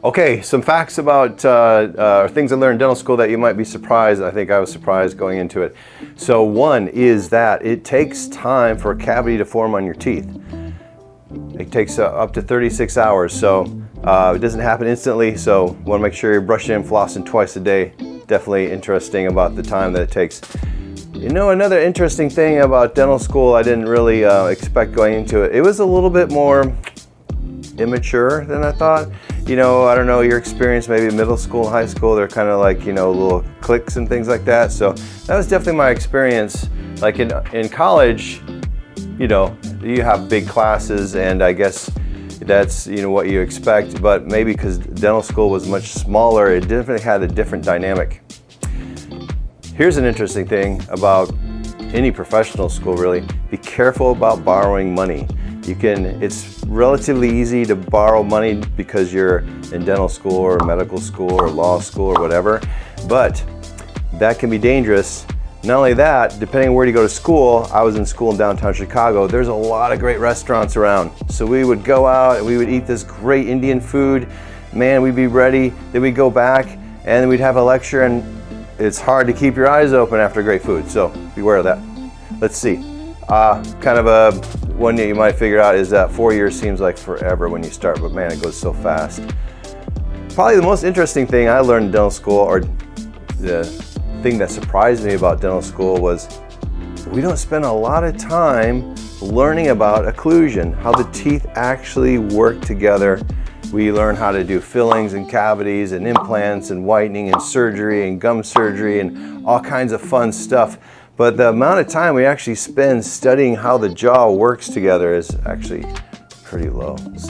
Okay, some facts about things I learned in dental school that you might be surprised. I think I was surprised going into it. So one is that it takes time for a cavity to form on your teeth. It takes up to 36 hours, so it doesn't happen instantly, so want to make sure you're brushing and flossing twice a day. Definitely interesting about the time that it takes. You know, another interesting thing about dental school I didn't really expect going into it. It was a little bit more immature than I thought. You know, I don't know, your experience maybe in middle school and high school, they're kind of like, you know, little cliques and things like that. So that was definitely my experience. Like in college, you know, you have big classes, and I guess that's, you know, what you expect, but maybe because dental school was much smaller, it definitely had a different dynamic. Here's an interesting thing about any professional school, really. Be careful about borrowing money. It's relatively easy to borrow money because you're in dental school or medical school or law school or whatever, but that can be dangerous. Not only that, depending on where you go to school, I was in school in downtown Chicago, there's a lot of great restaurants around. So we would go out and we would eat this great Indian food. Man, we'd be ready, then we'd go back and then we'd have a lecture, and it's hard to keep your eyes open after great food, so beware of that. Let's see. Kind of a one that you might figure out is that 4 years seems like forever when you start, but man, it goes so fast. Probably the most interesting thing I learned in dental school, or the thing that surprised me about dental school, was we don't spend a lot of time learning about occlusion, how the teeth actually work together. We learn how to do fillings and cavities and implants and whitening and surgery and gum surgery and all kinds of fun stuff. But the amount of time we actually spend studying how the jaw works together is actually pretty low.